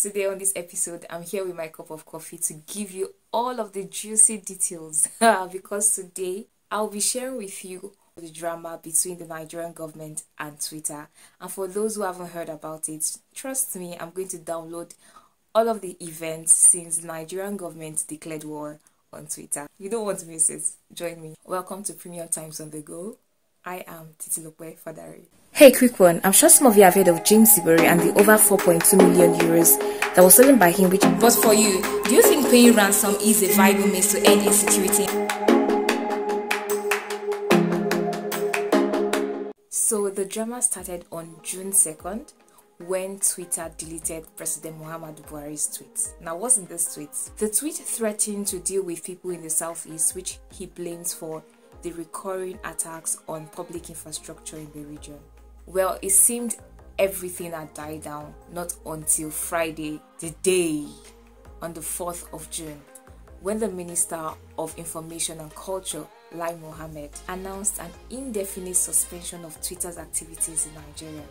Today on this episode, I'm here with my cup of coffee to give you all of the juicy details because today I'll be sharing with you the drama between the Nigerian government and Twitter. And for those who haven't heard about it, trust me, I'm going to download all of the events since the Nigerian government declared war on Twitter. You don't want to miss it. Join me. Welcome to Premium Times on the Go. I am Titilope Fadari. Hey, quick one. I'm sure some of you have heard of James Sibori and the over 4.2 million euros that was stolen by him. But for you, do you think paying ransom is a viable means to end insecurity? So the drama started on June 2nd when Twitter deleted President Muhammadu Buhari's tweet. Now, what's in this tweet? The tweet threatened to deal with people in the southeast, which he blames for the recurring attacks on public infrastructure in the region. Well, it seemed everything had died down, not until Friday, the day on the 4th of June, when the Minister of Information and Culture, Lai Mohammed, announced an indefinite suspension of Twitter's activities in Nigeria.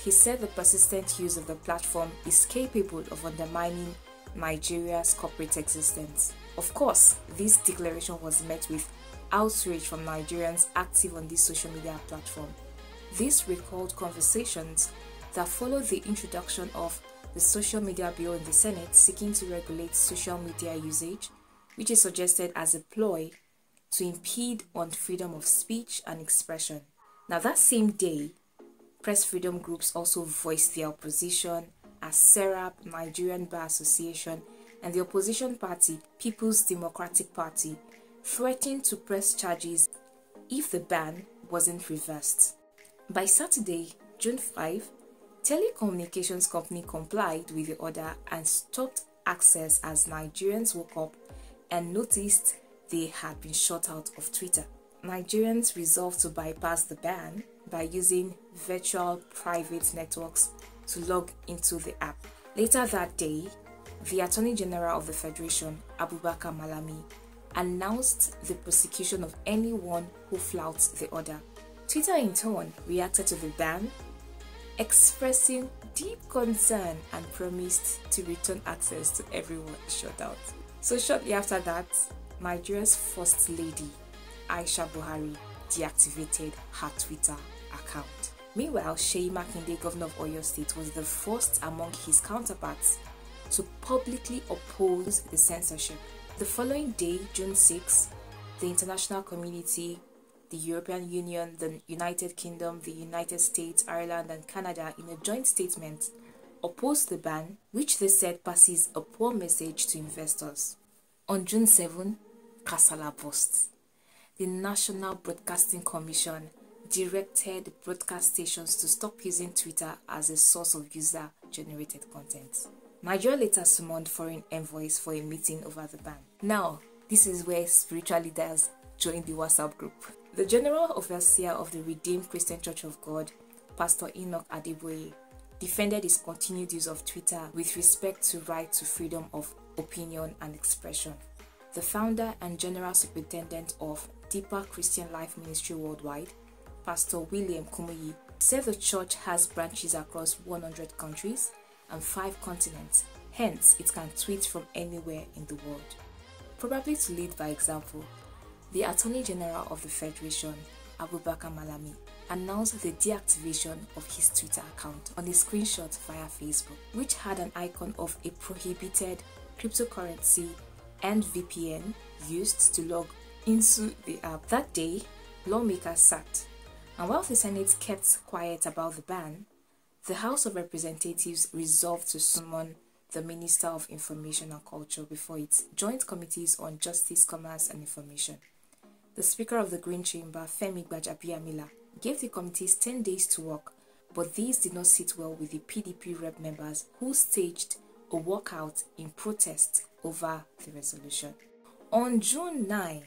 He said the persistent use of the platform is capable of undermining Nigeria's corporate existence. Of course, this declaration was met with outrage from Nigerians active on this social media platform. This recalled conversations that followed the introduction of the social media bill in the Senate seeking to regulate social media usage, which is suggested as a ploy to impede on freedom of speech and expression. Now, that same day, press freedom groups also voiced their opposition as SERAP, Nigerian Bar Association, and the opposition party, People's Democratic Party, threatened to press charges if the ban wasn't reversed. By Saturday, June 5, telecommunications company complied with the order and stopped access as Nigerians woke up and noticed they had been shut out of Twitter. Nigerians resolved to bypass the ban by using virtual private networks to log into the app. Later that day, the Attorney General of the Federation, Abubakar Malami, announced the prosecution of anyone who flouts the order. Twitter in turn reacted to the ban, expressing deep concern and promised to return access to everyone shut out. So shortly after that, Nigeria's First Lady, Aisha Buhari, deactivated her Twitter account. Meanwhile, Seyi Makinde, governor of Oyo State, was the first among his counterparts to publicly oppose the censorship. The following day, June 6, the international community, the European Union, the United Kingdom, the United States, Ireland, and Canada, in a joint statement, opposed the ban, which they said passes a poor message to investors. On June 7, Kasala burst. The National Broadcasting Commission directed broadcast stations to stop using Twitter as a source of user-generated content. Nigeria later summoned foreign envoys for a meeting over the ban. Now, this is where spiritual leaders joined the WhatsApp group. The General Overseer of the Redeemed Christian Church of God, Pastor Enoch Adeboye, defended his continued use of Twitter with respect to right to freedom of opinion and expression. The founder and General Superintendent of Deeper Christian Life Ministry Worldwide, Pastor William Kumuyi, said the church has branches across 100 countries and 5 continents, hence it can tweet from anywhere in the world. Probably to lead by example, the Attorney General of the Federation, Abubakar Malami, announced the deactivation of his Twitter account on a screenshot via Facebook, which had an icon of a prohibited cryptocurrency and VPN used to log into the app. That day, lawmakers sat, and while the Senate kept quiet about the ban, the House of Representatives resolved to summon the Minister of Information and Culture before its joint committees on Justice, Commerce and Information. The Speaker of the Green Chamber, Femi Gbajabiamila, gave the committees 10 days to work, but these did not sit well with the PDP rep members who staged a walkout in protest over the resolution. On June 9,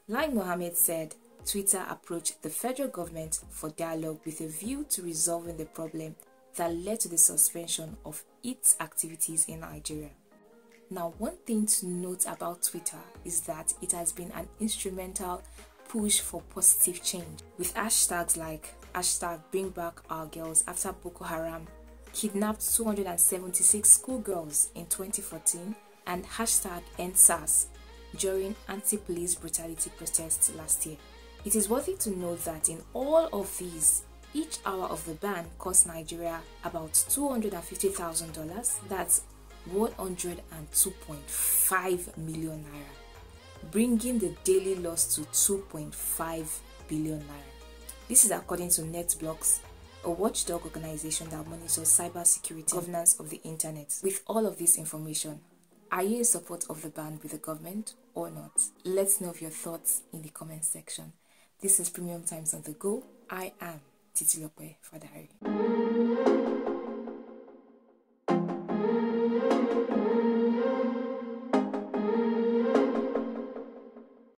Lai Mohammed said Twitter approached the federal government for dialogue with a view to resolving the problem that led to the suspension of its activities in Nigeria. Now, one thing to note about Twitter is that it has been an instrumental push for positive change, with hashtags like #BringBackOurGirls after Boko Haram kidnapped 276 schoolgirls in 2014, and #EndSARS during anti-police brutality protests last year. It is worthy to note that in all of these, each hour of the ban cost Nigeria about $250,000, that's 102.5 million naira, bringing the daily loss to 2.5 billion naira. This is according to NetBlocks, a watchdog organization that monitors cybersecurity governance of the internet. With all of this information, are you in support of the ban with the government or not? Let's know your thoughts in the comment section. This is Premium Times on the Go. I am Titilope Fadari.